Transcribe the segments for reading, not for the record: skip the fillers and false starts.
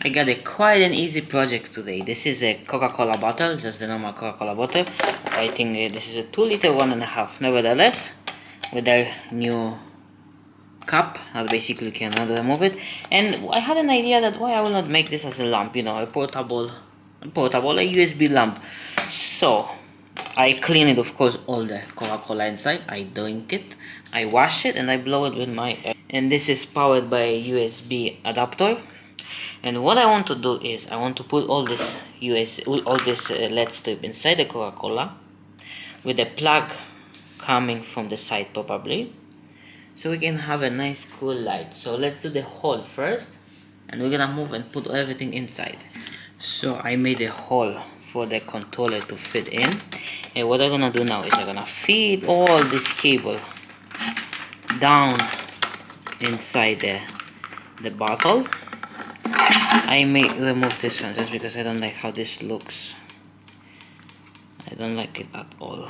I got quite an easy project today. This is a Coca-Cola bottle, just the normal Coca-Cola bottle. I think this is a 2-liter 1.5. Nevertheless, with our new cup, I basically cannot remove it. And I had an idea that why I will not make this as a lamp, you know, a portable, a USB lamp. So I clean it, of course, all the Coca-Cola inside. I drink it, I wash it, and I blow it with my air. And this is powered by a USB adapter. And what I want to do is I want to put all this LED strip inside the Coca-Cola with a plug coming from the side probably, so we can have a nice cool light. So let's do the hole first, and we're gonna move and put everything inside. So I made a hole for the controller to fit in, and what I'm gonna do now is I'm gonna feed all this cable down inside the bottle. I may remove this one just because I don't like how this looks. I don't like it at all.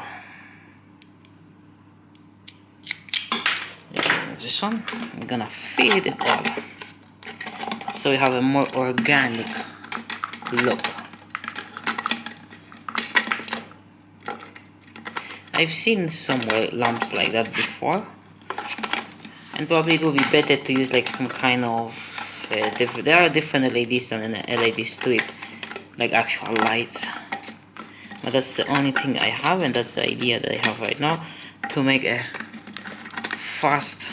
Just remove this one. I'm gonna feed it all so we have a more organic look. I've seen some lamps like that before, and probably it would be better to use like some kind of there are different LEDs than an LED strip, like actual lights. But that's the only thing I have, and that's the idea that I have right now to make a fast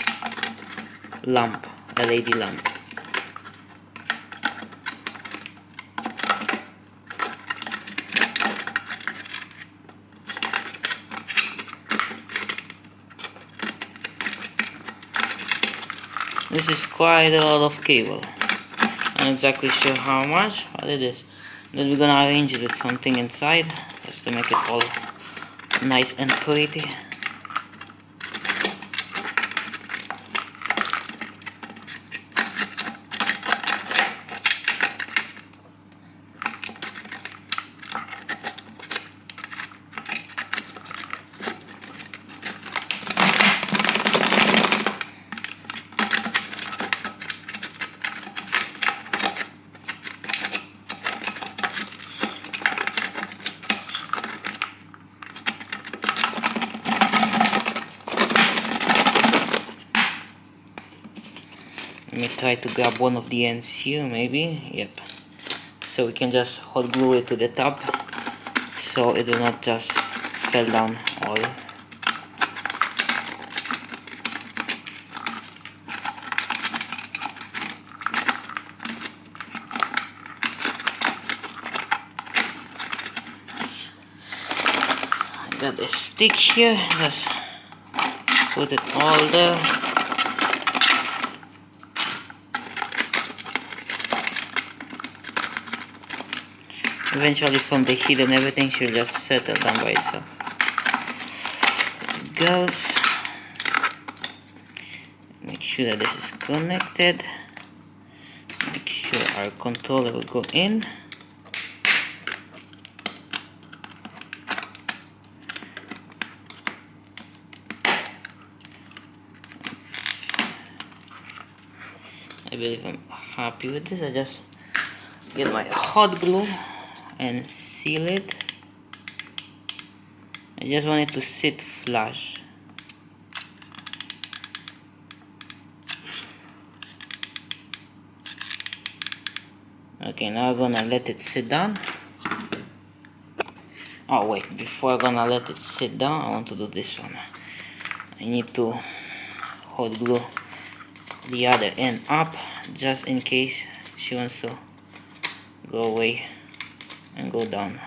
lamp, LED lamp. This is quite a lot of cable. I'm not exactly sure how much, but it is. Then we're gonna arrange it with something inside, just to make it all nice and pretty. Let me try to grab one of the ends here, maybe. Yep. So we can just hot glue it to the top, so it will not just fall down all. I got a stick here, just put it all there. Eventually from the heat and everything should just settle down by itself. It goes. Make sure that this is connected. Make sure our controller will go in. I believe I'm happy with this. I just get my hot glue and seal it. I just want it to sit flush. Okay, now I'm gonna let it sit down. Oh wait, before I'm gonna let it sit down, I want to do this one. I need to hot glue the other end up, just in case she wants to go away and go down.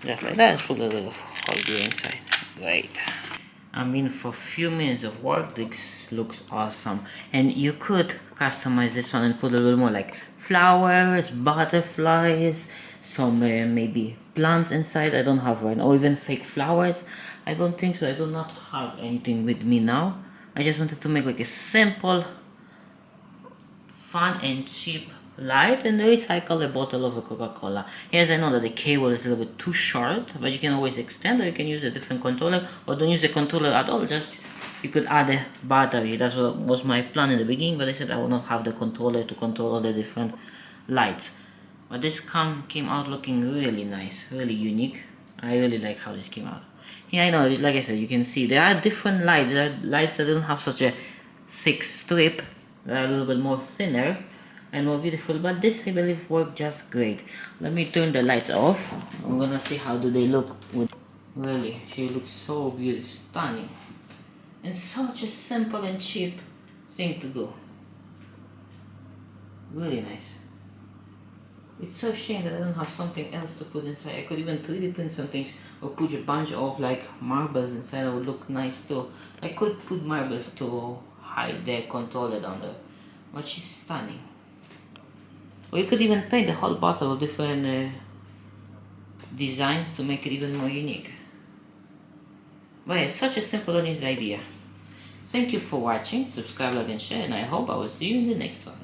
Just like that. Put a little bit of hot glue inside. Great. I mean, for a few minutes of work, this looks awesome. And you could customize this one and put a little more like flowers, butterflies, some maybe plants inside. I don't have right now, or even fake flowers. I don't think so. I do not have anything with me now. I just wanted to make like a simple, fun and cheap light and recycle a bottle of a Coca-Cola. Yes, I know that the cable is a little bit too short, but you can always extend, or you can use a different controller, or don't use the controller at all. Just you could add a battery. That's what was my plan in the beginning, but I said I will not have the controller to control all the different lights. But this came out looking really nice, really unique. I really like how this came out. Yeah, I know, like I said, you can see there are different lights. There are lights that don't have such a thick strip. They're a little bit more thinner and more beautiful, but this I believe worked just great. Let me turn the lights off. I'm gonna see how do they look. Really, she looks so beautiful, stunning. And such a simple and cheap thing to do. Really nice. It's so shame that I don't have something else to put inside. I could even 3D print some things or put a bunch of like marbles inside. That would look nice too. I could put marbles to hide the controller down there. But she's stunning. Or you could even paint the whole bottle with different designs to make it even more unique. But yeah, it's such a simple and easy idea. Thank you for watching. Subscribe, like and share, and I hope I will see you in the next one.